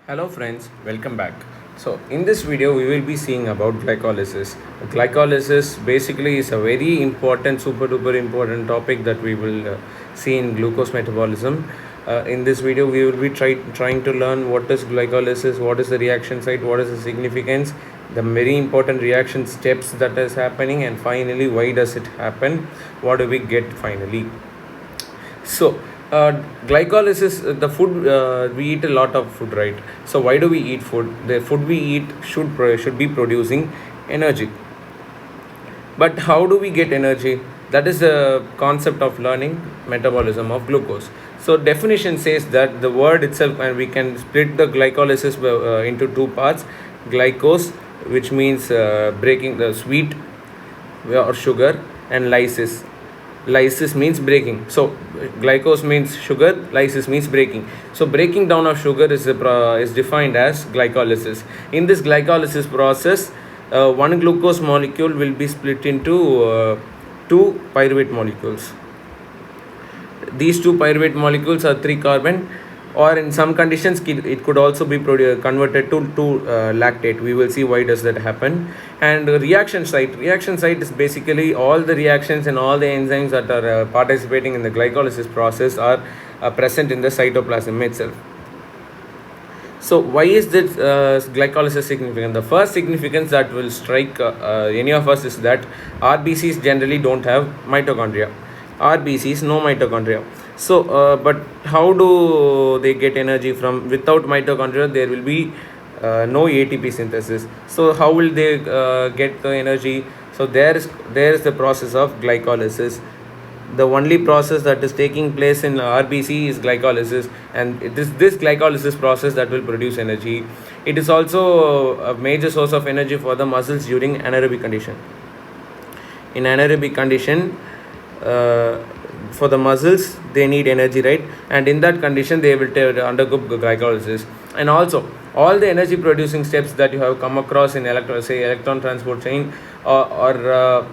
Hello friends, welcome back. So in this video we will be seeing about glycolysis. Glycolysis basically is a very important, super duper important topic that we will see in glucose metabolism. In this video we will be trying to learn what is glycolysis, what is the reaction site, what is the significance, the very important reaction steps that is happening, and finally why does it happen, what do we get finally. So, glycolysis, the food, we eat a lot of food, right? So, why do we eat food? The food we eat should be producing energy. But how do we get energy? That is the concept of learning metabolism of glucose. So, definition says that the word itself, and we can split the glycolysis into two parts: glycose, which means breaking the sweet or sugar, and lysis. Lysis means breaking. So glycose means sugar, lysis means breaking. So breaking down of sugar is defined as glycolysis. In this glycolysis process, one glucose molecule will be split into two pyruvate molecules. These two pyruvate molecules are 3 carbon, or in some conditions it could also be converted to lactate. We will see why does that happen. And reaction site is basically all the reactions and all the enzymes that are participating in the glycolysis process are present in the cytoplasm itself. So why is this glycolysis significant? The first significance that will strike any of us is that RBCs generally don't have mitochondria. RBCs, no mitochondria. So, but how do they get energy from? Without mitochondria, there will be no ATP synthesis. So, how will they get the energy? So, there is the process of glycolysis. The only process that is taking place in RBC is glycolysis, and it is this glycolysis process that will produce energy. It is also a major source of energy for the muscles during anaerobic condition. In anaerobic condition, for the muscles they need energy, right? And in that condition they will undergo glycolysis. And also all the energy producing steps that you have come across in electron transport chain or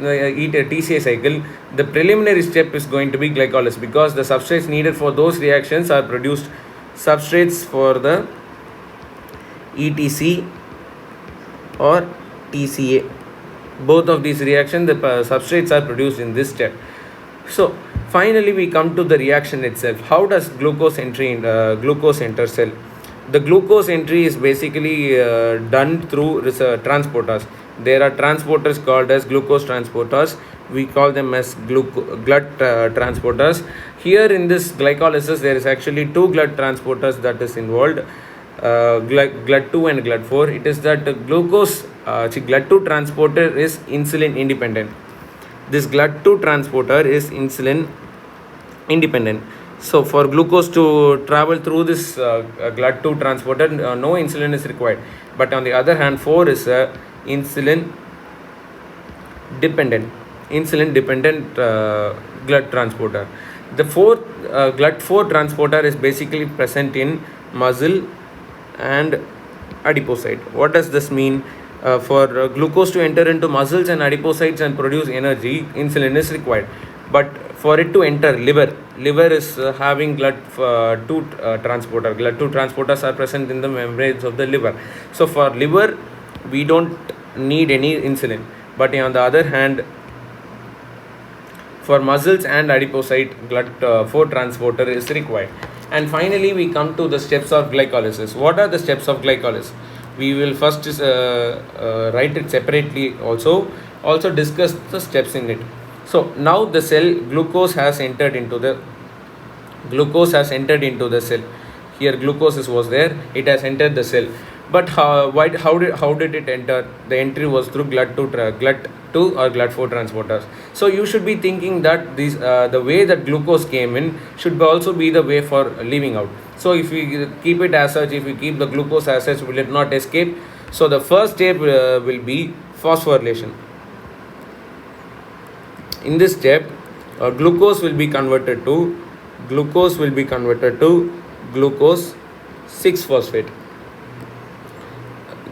eat a TCA cycle, the preliminary step is going to be glycolysis, because the substrates needed for those reactions are produced. Substrates for the ETC or TCA, both of these reactions, the substrates are produced in this step. So finally we come to the reaction itself. How does glucose enter cell? The glucose entry is basically done through transporters. There are transporters called as glucose transporters. We call them as GLUT transporters. Here in this glycolysis there is actually two GLUT transporters that is involved, GLUT2 and GLUT4. It is that GLUT2 transporter is insulin independent. This GLUT2 transporter is insulin independent. So for glucose to travel through this GLUT2 transporter, no insulin is required. But on the other hand, 4 is insulin dependent GLUT transporter. The fourth GLUT4 transporter is basically present in muscle and adipocyte. What does this mean? For glucose to enter into muscles and adipocytes and produce energy, insulin is required. But for it to enter liver is having GLUT2 transporter. GLUT2 transporters are present in the membranes of the liver. So for liver, we don't need any insulin. But on the other hand, for muscles and adipocyte, GLUT4 transporter is required. And finally, we come to the steps of glycolysis. What are the steps of glycolysis? We will first write it separately, also discuss the steps in it. So now the cell glucose has entered into the cell. Here glucose was there, it has entered the cell. But how did it enter? The entry was through GLUT2 or GLUT4 transporters. So you should be thinking that these the way that glucose came in should also be the way for leaving out. So if we keep it as such, if we keep the glucose as such, will it not escape? So the first step will be phosphorylation. In this step, glucose will be converted to glucose 6-phosphate.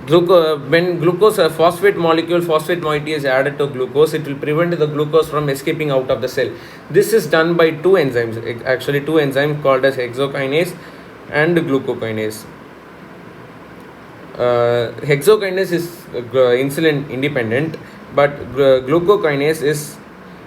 When glucose phosphate moiety is added to glucose, it will prevent the glucose from escaping out of the cell. This is done by two enzymes called as hexokinase and glucokinase. Hexokinase is insulin independent, but glucokinase is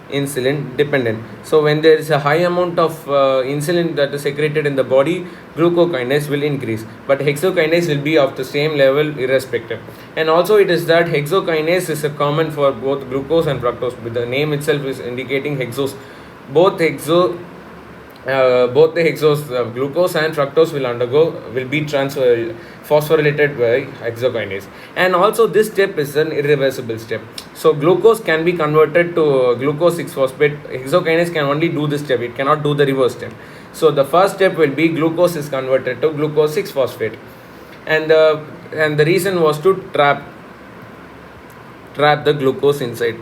insulin dependent. So when there is a high amount of insulin that is secreted in the body, glucokinase will increase, but hexokinase will be of the same level irrespective. And also it is that hexokinase is a common for both glucose and fructose. With the name itself is indicating hexos. Both both the hexose, glucose and fructose will be phosphorylated by hexokinase. And also this step is an irreversible step. So glucose can be converted to glucose 6-phosphate. Hexokinase can only do this step, it cannot do the reverse step. So the first step will be glucose is converted to glucose 6-phosphate, and the reason was to trap the glucose inside.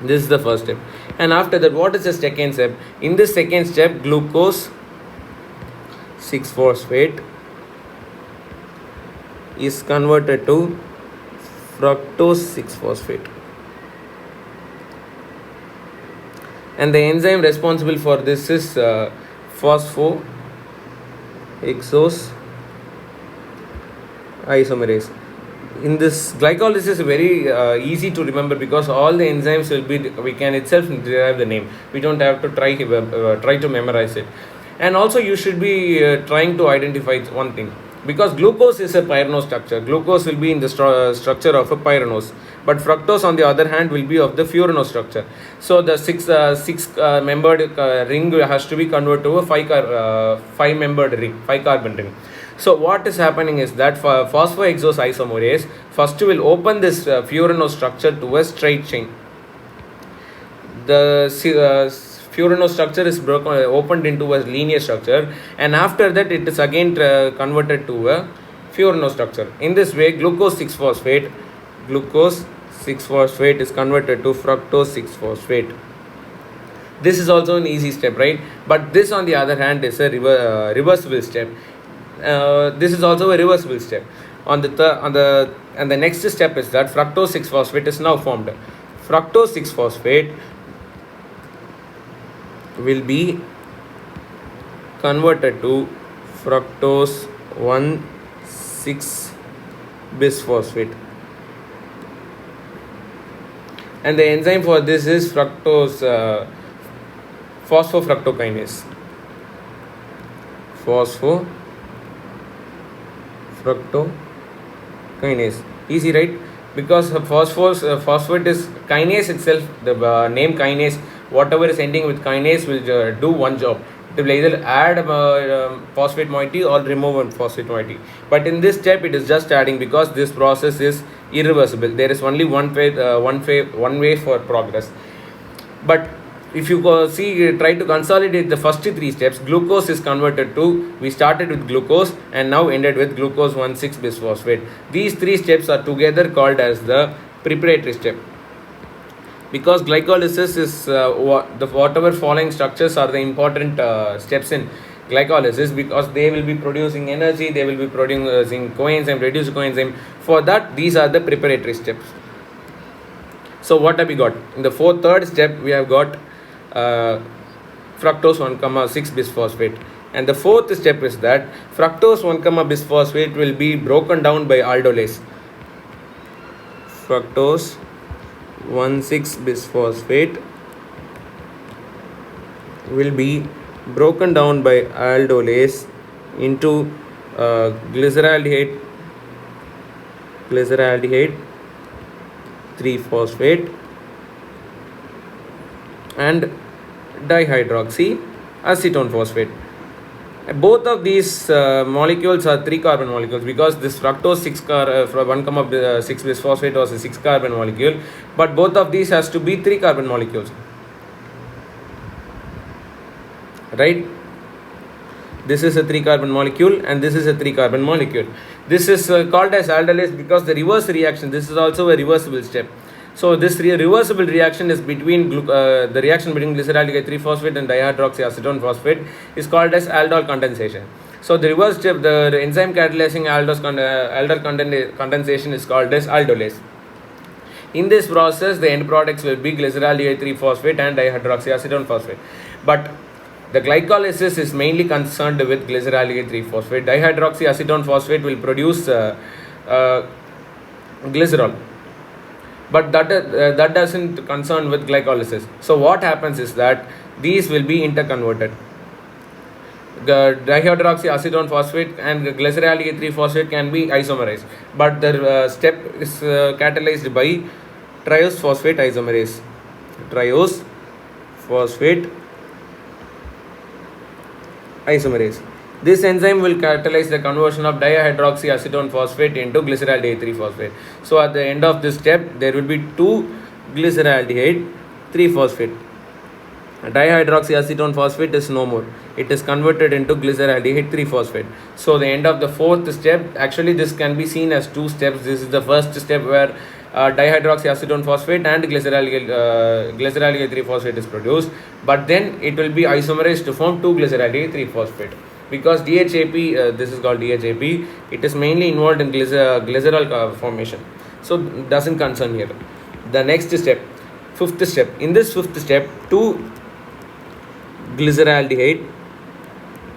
This is the first step. And after that, what is the second step? In this second step, glucose 6-phosphate is converted to fructose 6-phosphate, and the enzyme responsible for this is phosphohexose isomerase. In this, glycolysis is very easy to remember because all the enzymes will be, we can itself derive the name. We don't have to try to memorize it. And also you should be trying to identify one thing, because glucose is a pyranose structure. Glucose will be in the structure of a pyranose, but fructose on the other hand will be of the furanose structure. So the six membered ring has to be converted to a 5 membered ring, 5 carbon ring. So what is happening is that phosphohexose isomerase first will open this furanose structure to a straight chain. The furanose structure is opened into a linear structure, and after that it is again converted to a furanose structure. In this way, glucose 6-phosphate is converted to fructose 6-phosphate. This is also an easy step, right? But this on the other hand is a reversible step. This is also a reversible step. And the next step is that fructose 6-phosphate is now formed. Fructose 6-phosphate will be converted to fructose 1,6-bisphosphate, and the enzyme for this is phosphofructokinase. Phosphofructokinase. Easy, right? Because phosphate is kinase itself. The name kinase, whatever is ending with kinase, will do one job. It will either add phosphate moiety or remove one phosphate moiety. But in this step, it is just adding, because this process is irreversible. There is only one way for progress. But if you try to consolidate the first 3 steps, glucose is converted to, we started with glucose and now ended with glucose 1,6-bisphosphate. These 3 steps are together called as the preparatory step. Because glycolysis is whatever following structures are the important steps in glycolysis, because they will be producing energy, they will be producing coenzyme, reduced coenzyme. For that, these are the preparatory steps. So what have we got? In the third step, we have got fructose 1,6-bisphosphate, and the fourth step is that fructose 1,bisphosphate will be broken down by aldolase. Fructose 1,6-bisphosphate will be broken down by aldolase into glyceraldehyde 3-phosphate and dihydroxyacetone phosphate. Both of these molecules are 3-carbon molecules, because this fructose 1,6-bisphosphate was a 6-carbon molecule, but both of these has to be 3-carbon molecules, right? This is a 3-carbon molecule and this is a 3-carbon molecule. This is called as aldolase because the reverse reaction, this is also a reversible step. So this reversible reaction is between the reaction between glyceraldehyde 3-phosphate and dihydroxyacetone phosphate is called as aldol condensation. So the reverse step, the enzyme catalyzing aldol condensation is called as aldolase. In this process, the end products will be glyceraldehyde 3-phosphate and dihydroxyacetone phosphate. But The glycolysis is mainly concerned with glyceraldehyde 3-phosphate. Dihydroxyacetone phosphate will produce glycerol, but that doesn't concern with glycolysis. So what happens is that these will be interconverted. The dihydroxyacetone phosphate and glyceraldehyde 3-phosphate can be isomerized, but the step is catalyzed by triose phosphate isomerase. Triose phosphate isomerase. This enzyme will catalyze the conversion of dihydroxyacetone phosphate into glyceraldehyde 3-phosphate. So at the end of this step, there will be 2 glyceraldehyde 3-phosphate. Dihydroxyacetone phosphate is no more. It is converted into glyceraldehyde 3-phosphate. So the end of the 4th step, actually this can be seen as 2 steps. This is the first step where dihydroxyacetone phosphate and glyceraldehyde 3-phosphate is produced, but then it will be isomerized to form 2-glyceraldehyde 3-phosphate. Because DHAP, this is called DHAP, it is mainly involved in glycerol formation. So doesn't concern here. The next step, 5th step. In this 5th step, 2 glyceraldehyde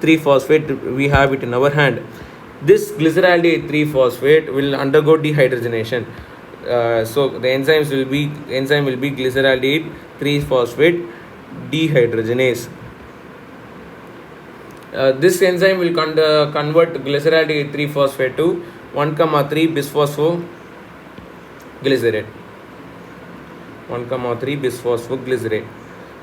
3-phosphate, we have it in our hand. This glyceraldehyde 3-phosphate will undergo dehydrogenation. So the enzyme will be glyceraldehyde 3-phosphate dehydrogenase. This enzyme will convert glyceraldehyde 3-phosphate to 1,3 bisphosphoglycerate. 1,3 bisphosphoglycerate.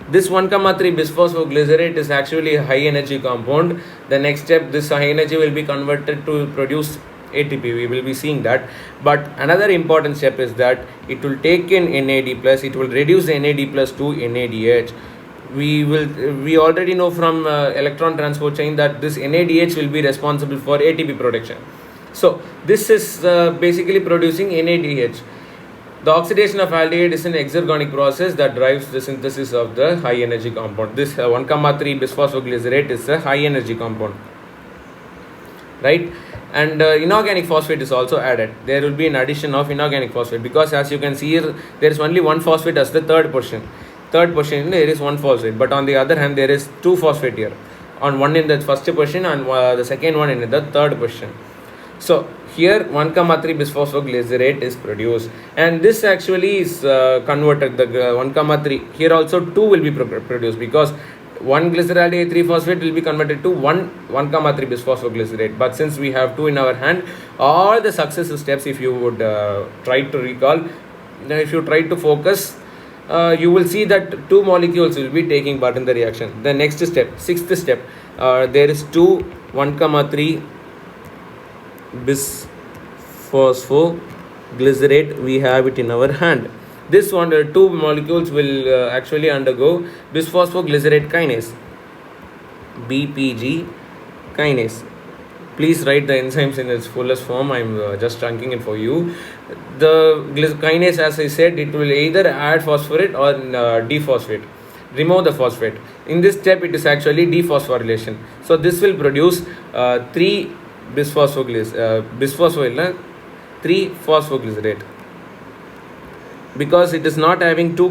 This 1,3 bisphosphoglycerate is actually a high energy compound. The next step, this high energy will be converted to produce ATP. We will be seeing that. But another important step is that it will take in NAD+, it will reduce NAD+ to NADH. We already know from electron transport chain that this NADH will be responsible for ATP production. So this is basically producing NADH. The oxidation of aldehyde is an exergonic process that drives the synthesis of the high energy compound. This 1,3 bisphosphoglycerate is a high energy compound, right? And inorganic phosphate is also added. There will be an addition of inorganic phosphate, because as you can see here, there is only one phosphate as the third position. There is one phosphate, but on the other hand there is 2 phosphate here, on one in the first position and the second one in the third position. So here 1,3 bisphosphoglycerate is produced, and this actually is converted. The 1,3 here also 2 will be produced, because 1 glyceraldehyde 3-phosphate will be converted to 1,3 bisphosphoglycerate. But since we have 2 in our hand, all the successive steps, if you would try to recall, if you try to focus, you will see that 2 molecules will be taking part in the reaction. The next step, 6th step, there is 1,3 bisphosphoglycerate. We have it in our hand. This one, 2 molecules will actually undergo bisphosphoglycerate kinase, BPG kinase. Please write the enzymes in its fullest form. I am just trunking it for you. The kinase, as I said, it will either add phosphorate or dephosphate, remove the phosphate. In this step, it is actually dephosphorylation. So this will produce 3 3-phosphoglycerate, because it is not having 2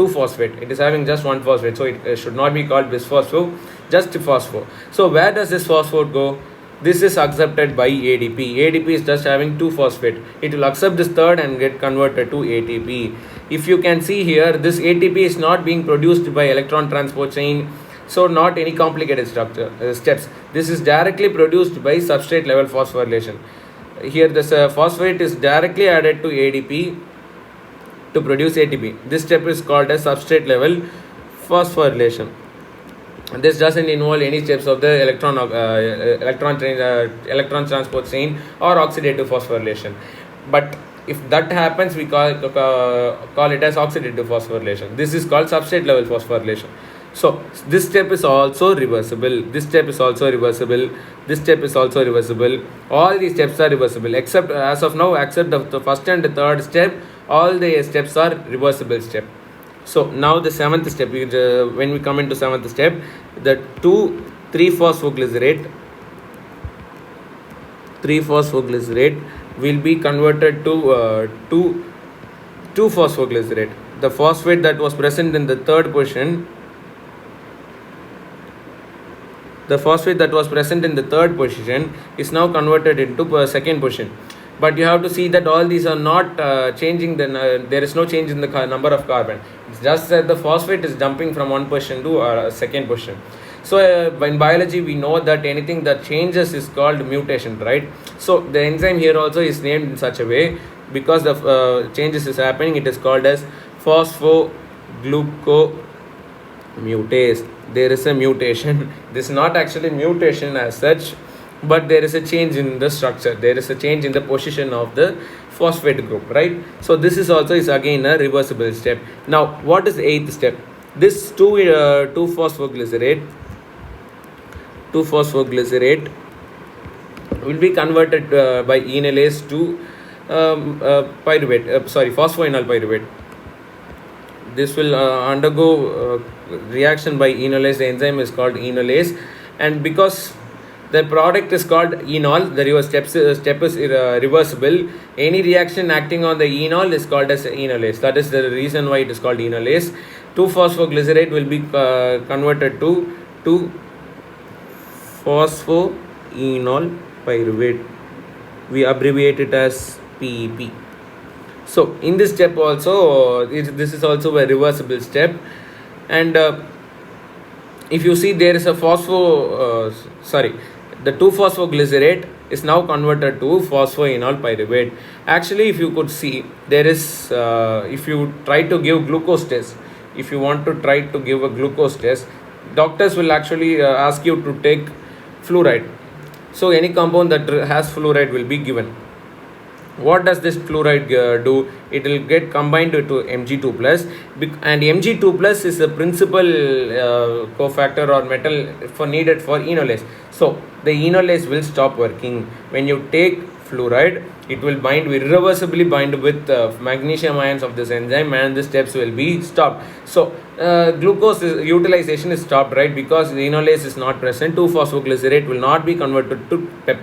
phosphate, it is having just 1 phosphate, so it should not be called bisphospho, just phospho. So where does this phosphate go? This is accepted by ADP. ADP is just having 2 phosphate. It will accept this third and get converted to ATP. If you can see here, this ATP is not being produced by electron transport chain, so not any complicated steps. This is directly produced by substrate level phosphorylation. Here this phosphate is directly added to ADP to produce ATP. This step is called as substrate level phosphorylation. This doesn't involve any steps of the electron transport chain or oxidative phosphorylation. But if that happens, we call it as oxidative phosphorylation. This is called substrate level phosphorylation. So this step is also reversible. This step is also reversible. This step is also reversible. All these steps are reversible, except as of now, except the first and the third step. All the steps are reversible step. So now the 7th step, when we come into 7th step, the 3-phosphoglycerate will be converted to 2-phosphoglycerate. The phosphate that was present in the third position The phosphate that was present in the third position is now converted into second position. But you have to see that all these are not changing, there is no change in the number of carbon. It's just that the phosphate is jumping from one position to second position. So in biology we know that anything that changes is called mutation, right? So the enzyme here also is named in such a way because the changes is happening. It is called as phosphoglucomutase. There is a mutation. This is not actually mutation as such, but there is a change in the structure, there is a change in the position of the phosphate group, right? So this is also is again a reversible step. Now what is the eighth step? This 2-phosphoglycerate will be converted by enolase to phosphoenol pyruvate. This will undergo reaction by enolase. The enzyme is called enolase, and because the product is called enol, the step is reversible. Any reaction acting on the enol is called as enolase. That is the reason why it is called enolase. 2-phosphoglycerate will be converted to 2-phosphoenol pyruvate. We abbreviate it as PEP. So in this step also, this is also a reversible step. And if you see, there is a the 2-phosphoglycerate is now converted to phosphoenol pyruvate. Actually, if you could see, there is if you try to give glucose test, if you want to try to give a glucose test, doctors will actually ask you to take fluoride. So any compound that has fluoride will be given. What does this fluoride do? It will get combined to Mg2 plus, and Mg2 plus is the principal cofactor or metal needed for enolase. So the enolase will stop working. When you take fluoride, it will irreversibly bind with magnesium ions of this enzyme, and the steps will be stopped. So glucose utilization is stopped, right? Because the enolase is not present, 2-phosphoglycerate will not be converted to PEP.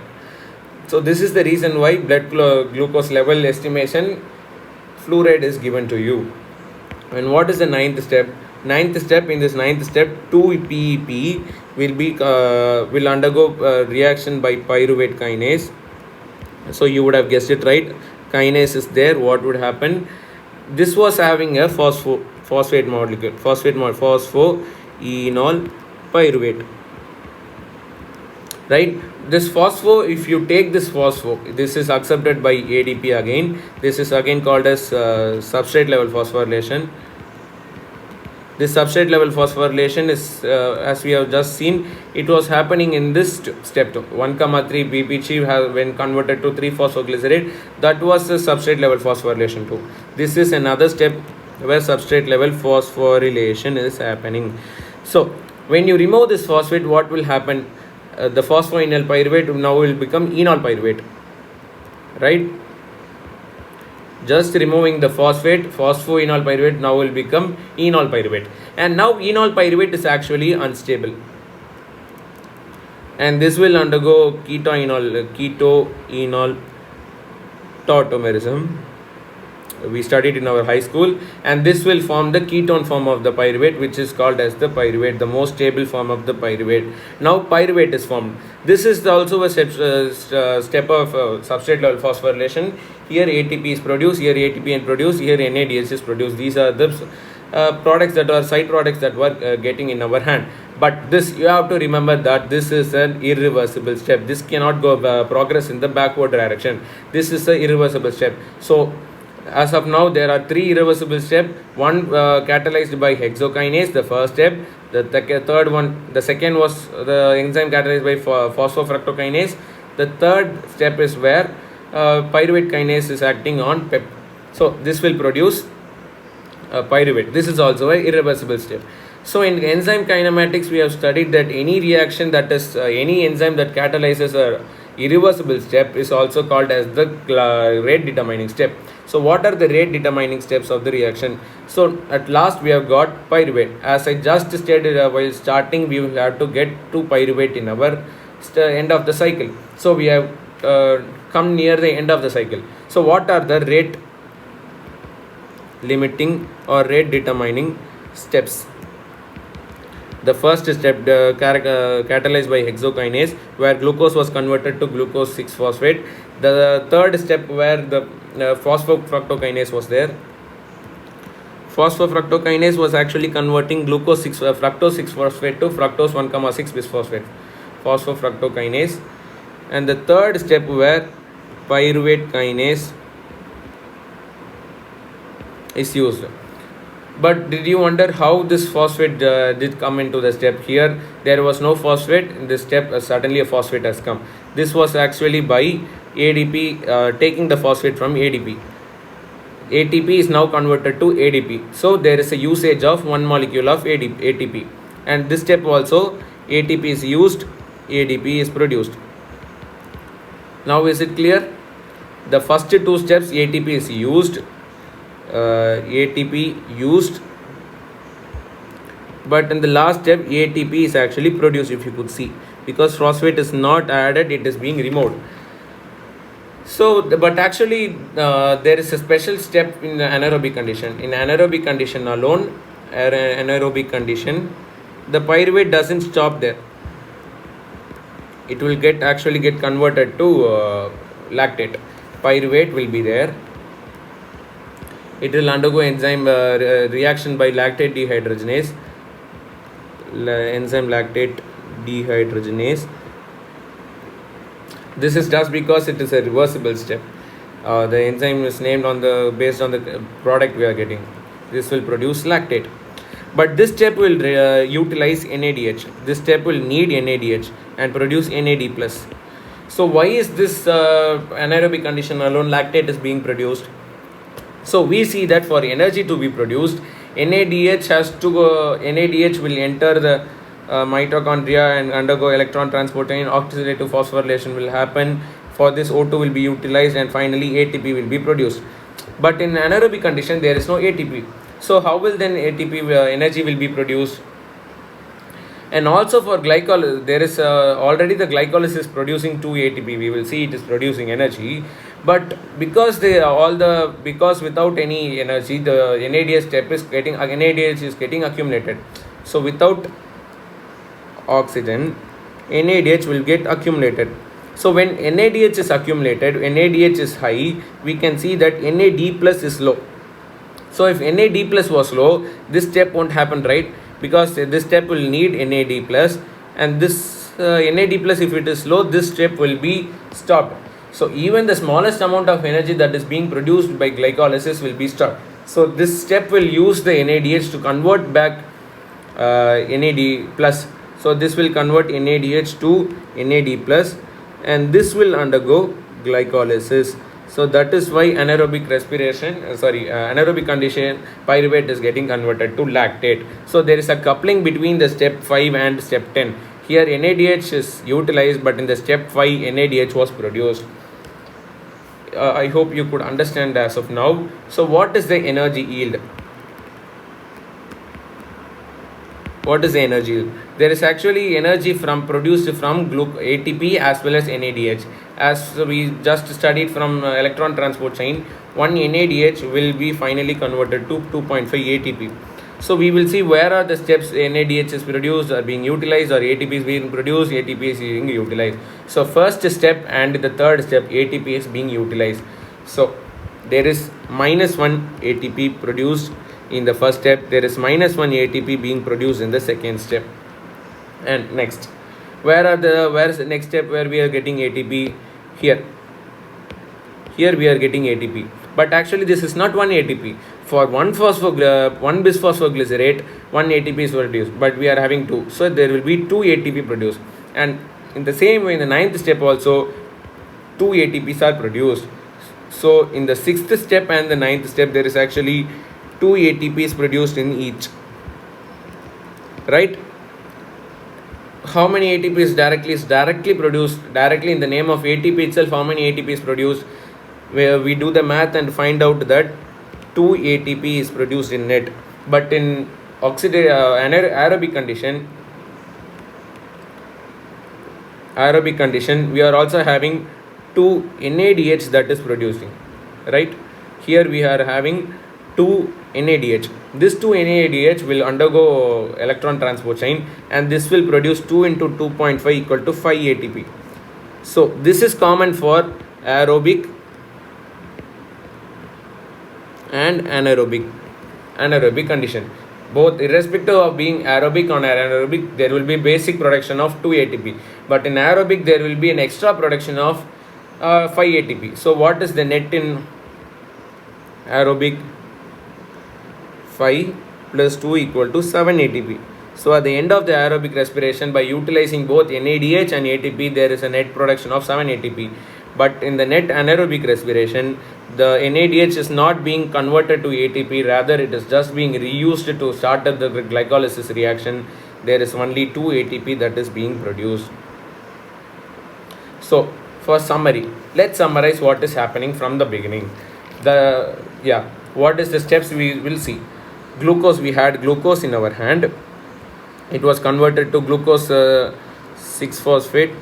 So this is the reason why blood glucose level estimation fluoride is given to you. And what is the ninth step? In this ninth step, 2-PEP will undergo reaction by pyruvate kinase. So you would have guessed it right. Kinase is there. What would happen? This was having a phosphate molecule, phosphoenol pyruvate, right? This if you take this this is accepted by ADP again. This is again called as substrate level phosphorylation. This substrate level phosphorylation is, as we have just seen, it was happening in this step 1,3 BPG when converted to 3-phosphoglycerate. That was the substrate level phosphorylation 2. This is another step where substrate level phosphorylation is happening. So when you remove this phosphate, what will happen? The phosphoenol pyruvate now will become enol pyruvate, right? Just removing the phosphoenol pyruvate now will become enol pyruvate, and now enol pyruvate is actually unstable, and this will undergo keto-enol tautomerism. We studied in our high school, and this will form the ketone form of the pyruvate, which is called as the pyruvate, the most stable form of the pyruvate. Now pyruvate is formed. This is also a step of substrate level phosphorylation. Here ATP is produced, here ATP is produced, here NADH is produced. These are the products that are side products that were getting in our hand. But this, you have to remember that this is an irreversible step. This cannot go progress in the backward direction. This is an irreversible step. So as of now, there are 3 irreversible steps. One catalyzed by hexokinase, the first step. The third one, the second was the enzyme catalyzed by phosphofructokinase. The third step is where pyruvate kinase is acting on PEP. So this will produce pyruvate. This is also an irreversible step. So in enzyme kinematics, we have studied that any reaction that is any enzyme that catalyzes a irreversible step is also called as the rate determining step. So what are the rate determining steps of the reaction? So at last we have got pyruvate. As I just stated while starting, we will have to get to pyruvate in our end of the cycle. So we have come near the end of the cycle. So what are the rate limiting or rate determining steps? The first step catalyzed by hexokinase, where glucose was converted to glucose 6-phosphate. The third step where the phosphofructokinase was there. Phosphofructokinase was actually converting glucose 6 fructose 6-phosphate to fructose 1,6 bisphosphate. Phosphofructokinase. And the third step where pyruvate kinase is used. But did you wonder how this phosphate did come into the step? Here there was no phosphate in this step. Suddenly a phosphate has come. This was actually by ADP taking the phosphate from ADP. ATP is now converted to ADP. So there is a usage of one molecule of ATP. And this step also, ATP is used, ADP is produced. Now is it clear? The first two steps, ATP is used, ATP used, but in the last step ATP is actually produced, if you could see, because phosphate is not added, it is being removed. So but actually there is a special step in the anaerobic condition. In anaerobic condition alone, anaerobic condition, the pyruvate doesn't stop there. It will actually get converted to lactate. Pyruvate will be there. It will undergo enzyme reaction by lactate dehydrogenase. Enzyme lactate dehydrogenase. This is just because it is a reversible step. The enzyme is named based on the product we are getting. This will produce lactate. But this step will utilize NADH. This step will need NADH and produce NAD+. So why is this anaerobic condition alone lactate is being produced? So we see that for energy to be produced, NADH will enter the mitochondria and undergo electron transport, and oxidative phosphorylation will happen. For this, O2 will be utilized and finally ATP will be produced. But in anaerobic condition, there is no ATP. So how will then ATP energy will be produced? And also for glycolysis, there is already the glycolysis is producing 2 ATP. We will see it is producing energy. But because without any energy, the NADH is getting accumulated. So without oxygen, NADH will get accumulated. So when NADH is accumulated, NADH is high, we can see that NAD plus is low. So if NAD plus was low, this step won't happen, right? Because this step will need NAD plus, and this NAD plus, if it is low, this step will be stopped. So even the smallest amount of energy that is being produced by glycolysis will be stopped. So this step will use the NADH to convert back NAD plus. So this will convert NADH to NAD plus, and this will undergo glycolysis. So that is why anaerobic condition, pyruvate is getting converted to lactate. So there is a coupling between the step 5 and step 10. Here NADH is utilized, but in the step 5 NADH was produced. I hope you could understand as of now. So what is the energy yield? What is the energy yield? There is actually energy produced from ATP as well as NADH. As we just studied from electron transport chain, one NADH will be finally converted to 2.5 ATP. So we will see where are the steps NADH is produced or being utilized, or ATP is being produced, ATP is being utilized. So first step and the third step, ATP is being utilized. So there is -1 ATP produced in the first step. There is -1 ATP being produced in the second step. And next, where is the next step where we are getting ATP? Here we are getting ATP, but actually this is not one ATP. For one bisphosphoglycerate, one ATP is produced, but we are having 2, so there will be 2 ATP produced. And in the same way, in the 9th step also 2 ATPs are produced. So in the 6th step and the 9th step, there is actually 2 ATPs produced in each, right? How many ATP is directly produced? Directly in the name of ATP itself, how many ATP is produced? Where we do the math and find out that 2 ATP is produced in net. But in aerobic condition, we are also having 2 NADH that is producing, right? Here we are having to NADH. This 2 NADH will undergo electron transport chain, and this will produce 2 into 2.5 equal to 5 ATP. So this is common for aerobic and anaerobic condition. Both, irrespective of being aerobic or anaerobic, there will be basic production of 2 ATP, but in aerobic there will be an extra production of 5 ATP. So what is the net in aerobic? 5 plus 2 equal to 7 ATP. So at the end of the aerobic respiration, by utilizing both NADH and ATP, there is a net production of 7 ATP. But in the net anaerobic respiration, the NADH is not being converted to ATP, rather it is just being reused to start up the glycolysis reaction. There is only 2 ATP that is being produced. So for summary, let's summarize what is happening from the beginning. What is the steps we will see? Glucose, we had glucose in our hand. It was converted to glucose 6-phosphate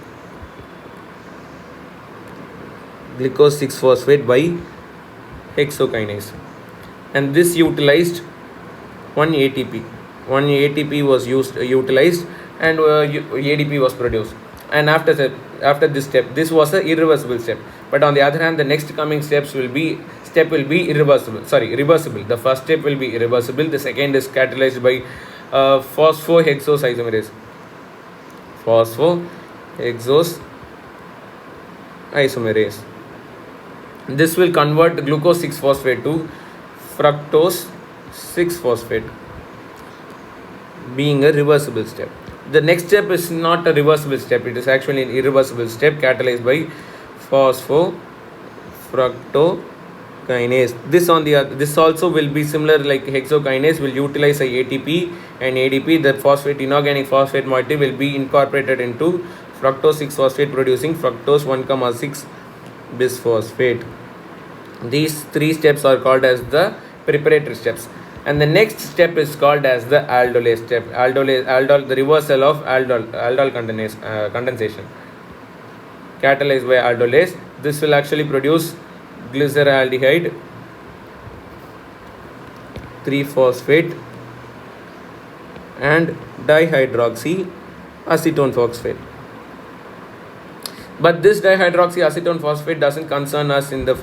by hexokinase, and this utilized 1 ATP. 1 ATP was utilized, and ADP was produced. And after this step, this was a irreversible step. But on the other hand, the next coming reversible. The first step will be irreversible. The second is catalyzed by phosphohexose isomerase. This will convert glucose 6-phosphate to fructose 6-phosphate, being a reversible step. The next step is not a reversible step, it is actually an irreversible step, catalyzed by phosphofructokinase. This also will be similar like hexokinase, will utilize a ATP and ADP. The phosphate, inorganic phosphate moiety, will be incorporated into fructose 6-phosphate, producing fructose 1,6 bisphosphate. These 3 steps are called as the preparatory steps, and the next step is called as the aldolase step. Aldol, the reversal of aldol condensation, catalyzed by aldolase. This will actually produce glyceraldehyde 3-phosphate and dihydroxy acetone phosphate. But this dihydroxy acetone phosphate doesn't concern us in the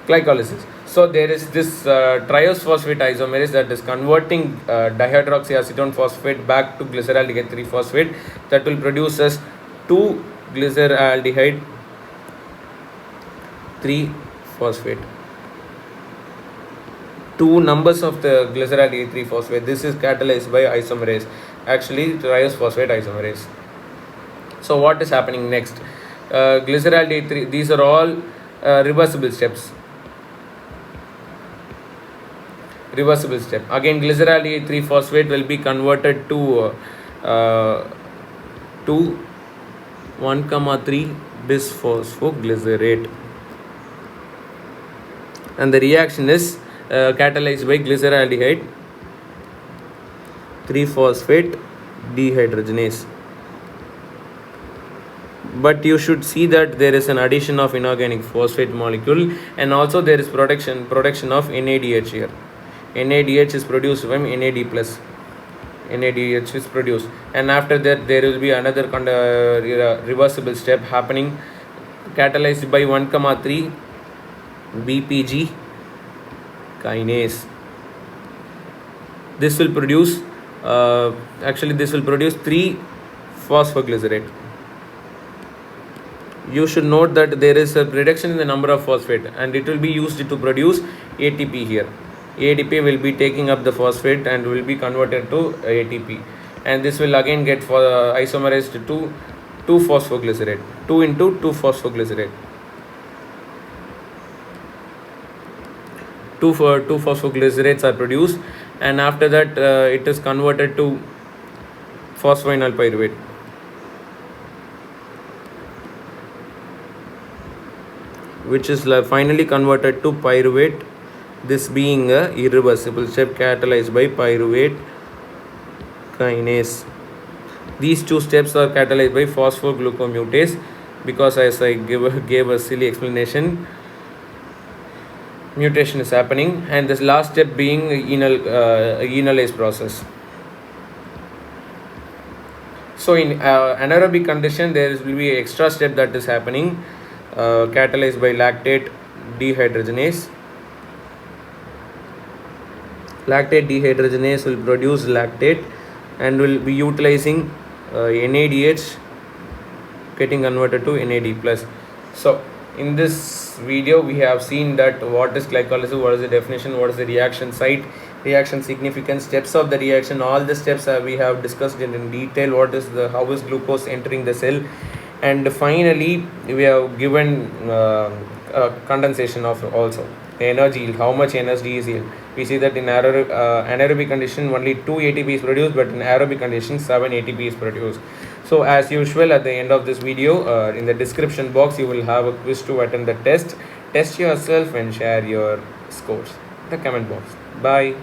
glycolysis. So there is this triose phosphate isomerase that is converting dihydroxy acetone phosphate back to glyceraldehyde 3-phosphate, that will produce us 2 glyceraldehyde 3-phosphate. 2 numbers of the glyceraldehyde 3-phosphate. This is catalyzed by isomerase, actually triose phosphate isomerase. So what is happening next? Glyceraldehyde 3, these are all reversible steps. Again, glyceraldehyde 3-phosphate will be converted to 1,3 bisphosphoglycerate, and the reaction is catalyzed by glyceraldehyde 3-phosphate dehydrogenase. But you should see that there is an addition of inorganic phosphate molecule, and also there is production of NADH here. NADH is produced from NAD+. NADH is produced, and after that there will be another reversible step happening, catalyzed by 1,3 BPG kinase. This will produce 3 phosphoglycerate. You should note that there is a reduction in the number of phosphate, and it will be used to produce ATP here. ADP will be taking up the phosphate and will be converted to ATP, and this will again get isomerized to 2 phosphoglycerate, 2 into 2 phosphoglycerate. 2 phosphoglycerates are produced, and after that it is converted to phosphoenol pyruvate, which is finally converted to pyruvate, this being a irreversible step, catalyzed by pyruvate kinase. These 2 steps are catalyzed by phosphoglucomutase, because as I gave a silly explanation, mutation is happening, and this last step being enolase process. So in anaerobic condition, there will be an extra step that is happening, catalyzed by lactate dehydrogenase. Lactate dehydrogenase will produce lactate and will be utilizing NADH getting converted to NAD plus. So in this video we have seen that what is glycolysis, what is the definition, what is the reaction site, reaction significance, steps of the reaction, all the steps we have discussed in detail. What is the, how is glucose entering the cell, and finally we have given condensation of also the energy yield, how much energy is yield. We see that in anaerobic condition only 2 ATP is produced, but in aerobic condition 7 ATP is produced. So as usual, at the end of this video, in the description box you will have a quiz to attend the test. Test yourself and share your scores in the comment box. Bye.